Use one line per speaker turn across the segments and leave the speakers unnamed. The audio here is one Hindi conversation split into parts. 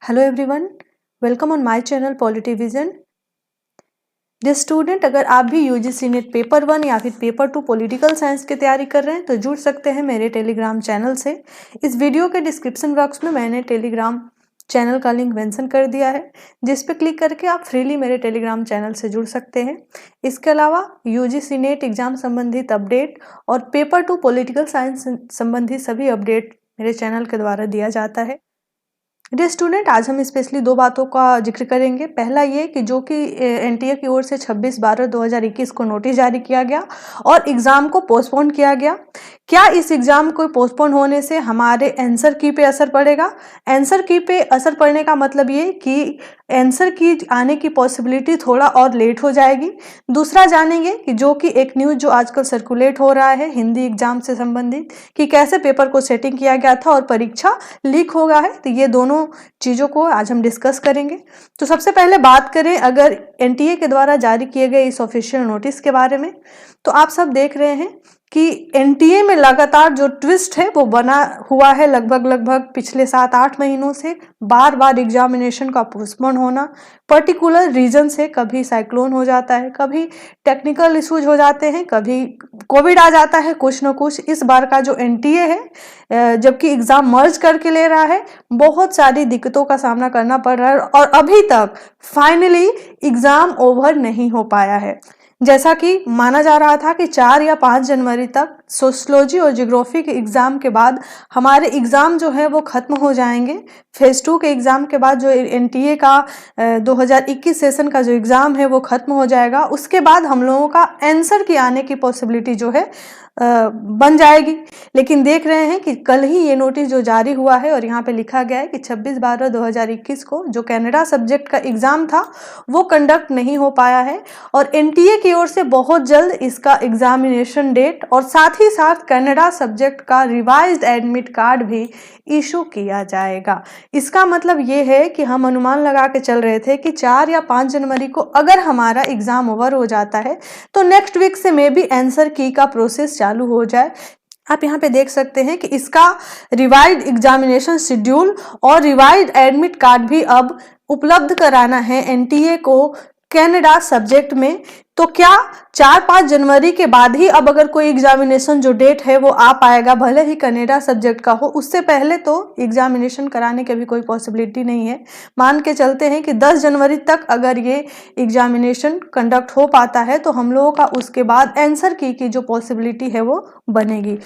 Hello everyone, welcome on my channel polity vision. Dear student, अगर आप भी यूजीसी नेट पेपर 1 या फिर पेपर 2 पॉलिटिकल साइंस की तैयारी कर रहे हैं तो जुड़ सकते हैं मेरे टेलीग्राम चैनल से। इस वीडियो के डिस्क्रिप्शन बॉक्स में मैंने टेलीग्राम चैनल का लिंक मेंशन कर दिया है, जिस पे क्लिक करके आप फ्रीली मेरे टेलीग्राम चैनल से जुड़ सकते हैं। इसके अलावा यूजीसी नेट एग्जाम संबंधित अपडेट और पेपर 2 पॉलिटिकल साइंस संबंधित सभी अपडेट मेरे चैनल के द्वारा दिया जाता है। डियर स्टूडेंट, आज हम स्पेशली दो बातों का जिक्र करेंगे। पहला ये कि जो कि एनटीए की ओर से 26/12/2021 को नोटिस जारी किया गया और एग्ज़ाम को पोस्टपोन किया गया। क्या इस एग्ज़ाम को पोस्टपोन होने से हमारे आंसर की पे असर पड़ेगा? आंसर की पे असर पड़ने का मतलब ये कि आंसर की आने की पॉसिबिलिटी थोड़ा और लेट हो जाएगी। दूसरा जानेंगे कि जो कि एक न्यूज़ जो आजकल सर्कुलेट हो रहा है हिंदी एग्जाम से संबंधित, कि कैसे पेपर को सेटिंग किया गया था और परीक्षा लीक हो गया है। तो ये दोनों चीज़ों को आज हम डिस्कस करेंगे। तो सबसे पहले बात करें अगर एनटीए के द्वारा जारी किए गए इस ऑफिशियल नोटिस के बारे में, तो आप सब देख रहे हैं कि एनटीए में लगातार जो ट्विस्ट है वो बना हुआ है। लगभग पिछले 7-8 महीनों से बार बार एग्जामिनेशन का पोस्टपोन होना, पर्टिकुलर रीजन से। कभी साइक्लोन हो जाता है, कभी टेक्निकल इश्यूज हो जाते हैं, कभी कोविड आ जाता है, कुछ न कुछ। इस बार का जो एनटीए है, जबकि एग्जाम मर्ज करके ले रहा है, बहुत सारी दिक्कतों का सामना करना पड़ रहा है और अभी तक फाइनली एग्जाम ओवर नहीं हो पाया है। जैसा कि माना जा रहा था कि 4 या 5 जनवरी तक सोशियोलॉजी और ज्योग्राफी के एग्ज़ाम के बाद हमारे एग्ज़ाम जो है वो ख़त्म हो जाएंगे। फेज़ 2 के एग्ज़ाम के बाद जो एनटीए का 2021 सेशन का जो एग्ज़ाम है वो ख़त्म हो जाएगा। उसके बाद हम लोगों का आंसर की आने की पॉसिबिलिटी जो है बन जाएगी। लेकिन देख रहे हैं कि कल ही ये नोटिस जो जारी हुआ है और यहाँ पे लिखा गया है कि 26/12/2021 को जो कनाडा सब्जेक्ट का एग्ज़ाम था वो कंडक्ट नहीं हो पाया है और एनटीए की ओर से बहुत जल्द इसका एग्जामिनेशन डेट और साथ ही साथ कनाडा सब्जेक्ट का रिवाइज्ड एडमिट कार्ड भी इशू किया जाएगा। इसका मतलब ये है कि हम अनुमान लगा के चल रहे थे कि 4 या 5 जनवरी को अगर हमारा एग्ज़ाम ओवर हो जाता है तो नेक्स्ट वीक से मे बी आंसर की का प्रोसेस चालू हो जाए। आप यहाँ पे देख सकते हैं कि इसका रिवाइज्ड एग्जामिनेशन शेड्यूल और रिवाइज्ड एडमिट कार्ड भी अब उपलब्ध कराना है एनटीए को कनाडा सब्जेक्ट में। तो क्या 4-5 जनवरी के बाद ही अब अगर कोई एग्जामिनेशन जो डेट है वो आ पाएगा, भले ही कनाडा सब्जेक्ट का हो? उससे पहले तो एग्जामिनेशन कराने की भी कोई पॉसिबिलिटी नहीं है। मान के चलते हैं कि 10 जनवरी तक अगर ये एग्जामिनेशन कंडक्ट हो पाता है तो हम लोगों का उसके बाद आंसर की जो पॉसिबिलिटी है वो बनेगी।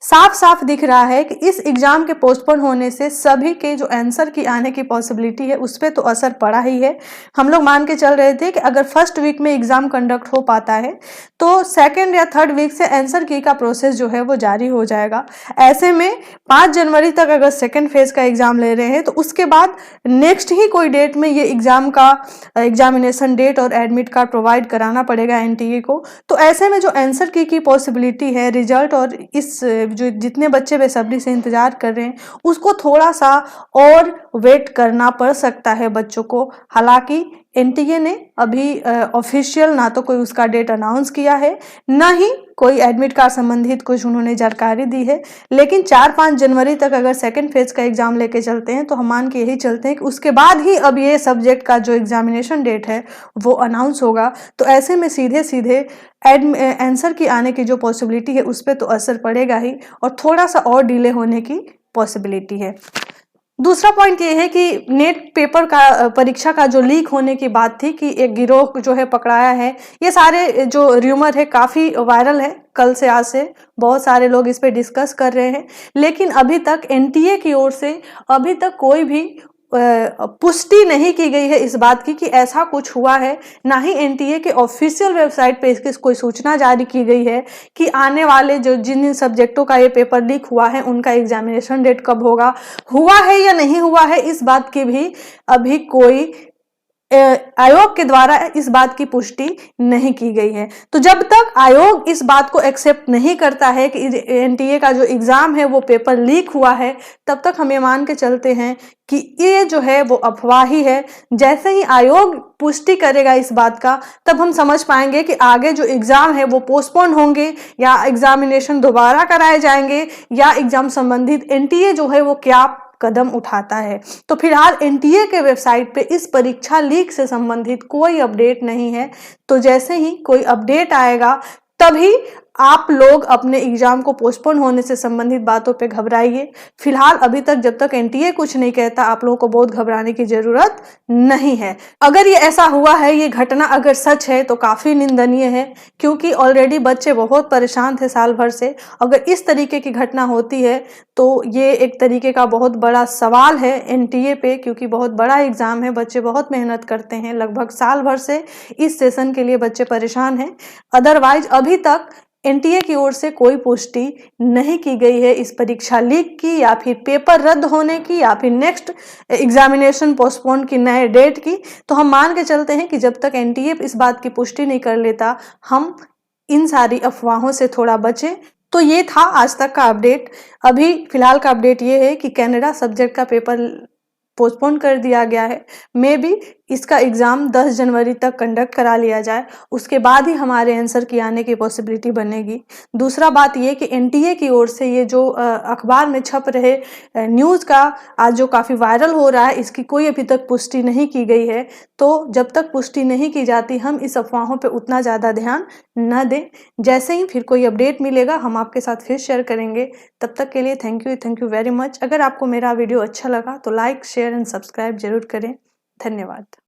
साफ साफ दिख रहा है कि इस एग्जाम के पोस्टपोन होने से सभी के जो आंसर की आने की पॉसिबिलिटी है उस पर तो असर पड़ा ही है। हम लोग मान के चल रहे थे कि अगर फर्स्ट वीक में एग्जाम कंडक्ट हो पाता है तो सेकंड या थर्ड वीक से आंसर की का प्रोसेस जो है वो जारी हो जाएगा। ऐसे में 5 जनवरी तक अगर सेकेंड फेज का एग्जाम ले रहे हैं तो उसके बाद नेक्स्ट ही कोई डेट में ये एग्जाम का एग्जामिनेशन डेट और एडमिट कार्ड प्रोवाइड कराना पड़ेगा एनटीए को। तो ऐसे में जो आंसर की पॉसिबिलिटी है, रिजल्ट और इस जो जितने बच्चे बेसब्री से इंतजार कर रहे हैं उसको थोड़ा सा और वेट करना पड़ सकता है बच्चों को। हालांकि एनटीए ने अभी ऑफिशियल ना तो कोई उसका डेट अनाउंस किया है, ना ही कोई एडमिट कार्ड संबंधित कुछ उन्होंने जानकारी दी है। लेकिन 4-5 जनवरी तक अगर सेकेंड फेज का एग्जाम लेके चलते हैं तो हम मान के यही चलते हैं कि उसके बाद ही अब ये सब्जेक्ट का जो एग्जामिनेशन डेट है वो अनाउंस होगा। तो ऐसे में सीधे सीधे आंसर की आने की जो पॉसिबिलिटी है उस पर तो असर पड़ेगा ही और थोड़ा सा और डिले होने की पॉसिबिलिटी है। दूसरा पॉइंट ये है कि नेट पेपर का परीक्षा का जो लीक होने की बात थी कि एक गिरोह जो है पकड़ाया है, ये सारे जो र्यूमर है काफ़ी वायरल है। कल से आज से बहुत सारे लोग इस पे डिस्कस कर रहे हैं, लेकिन अभी तक एनटीए की ओर से अभी तक कोई भी पुष्टि नहीं की गई है इस बात की कि ऐसा कुछ हुआ है। ना ही एनटीए के ऑफिशियल वेबसाइट पे इसकी कोई सूचना जारी की गई है कि आने वाले जो जिन सब्जेक्टों का ये पेपर लीक हुआ है उनका एग्जामिनेशन डेट कब होगा। हुआ है या नहीं हुआ है इस बात की भी अभी कोई आयोग के द्वारा इस बात की पुष्टि नहीं की गई है। तो जब तक आयोग इस बात को एक्सेप्ट नहीं करता है कि एनटीए का जो एग्जाम है वो पेपर लीक हुआ है, तब तक हम ये मान के चलते हैं कि ये जो है वो अफवाह ही है। जैसे ही आयोग पुष्टि करेगा इस बात का, तब हम समझ पाएंगे कि आगे जो एग्जाम है वो पोस्टपोन होंगे या एग्जामिनेशन दोबारा कराए जाएंगे या एग्जाम संबंधित एनटीए जो है वो क्या कदम उठाता है। तो फिलहाल एनटीए के वेबसाइट पे इस परीक्षा लीक से संबंधित कोई अपडेट नहीं है। तो जैसे ही कोई अपडेट आएगा तभी आप लोग अपने एग्जाम को पोस्टपोन होने से संबंधित बातों पे घबराइए। फिलहाल अभी तक जब तक एनटीए कुछ नहीं कहता आप लोगों को बहुत घबराने की जरूरत नहीं है। अगर ये ऐसा हुआ है, ये घटना अगर सच है तो काफी निंदनीय है, क्योंकि ऑलरेडी बच्चे बहुत परेशान थे साल भर से। अगर इस तरीके की घटना होती है तो ये एक तरीके का बहुत बड़ा सवाल है एनटीए पे, क्योंकि बहुत बड़ा एग्जाम है, बच्चे बहुत मेहनत करते हैं, लगभग साल भर से इस सेशन के लिए बच्चे परेशान हैं। अदरवाइज अभी तक एनटीए की ओर से कोई पुष्टि नहीं की गई है इस परीक्षा लीक की, या फिर पेपर रद्द होने की, या फिर नेक्स्ट एग्जामिनेशन पोस्टपोन की, नए डेट की। तो हम मान के चलते हैं कि जब तक एनटीए इस बात की पुष्टि नहीं कर लेता हम इन सारी अफवाहों से थोड़ा बचें। तो ये था आज तक का अपडेट। अभी फिलहाल का अपडेट ये है कि कनाडा सब्जेक्ट का पेपर पोस्टपोन कर दिया गया है। मे बी इसका एग्ज़ाम 10 जनवरी तक कंडक्ट करा लिया जाए, उसके बाद ही हमारे आंसर की आने की पॉसिबिलिटी बनेगी। दूसरा बात ये कि एनटीए की ओर से ये जो अखबार में छप रहे न्यूज़ का आज जो काफ़ी वायरल हो रहा है, इसकी कोई अभी तक पुष्टि नहीं की गई है। तो जब तक पुष्टि नहीं की जाती हम इस अफवाहों पर उतना ज़्यादा ध्यान न दें। जैसे ही फिर कोई अपडेट मिलेगा हम आपके साथ फिर शेयर करेंगे। तब तक के लिए थैंक यू वेरी मच। अगर आपको मेरा वीडियो अच्छा लगा तो लाइक शेयर एंड सब्सक्राइब जरूर करें। धन्यवाद।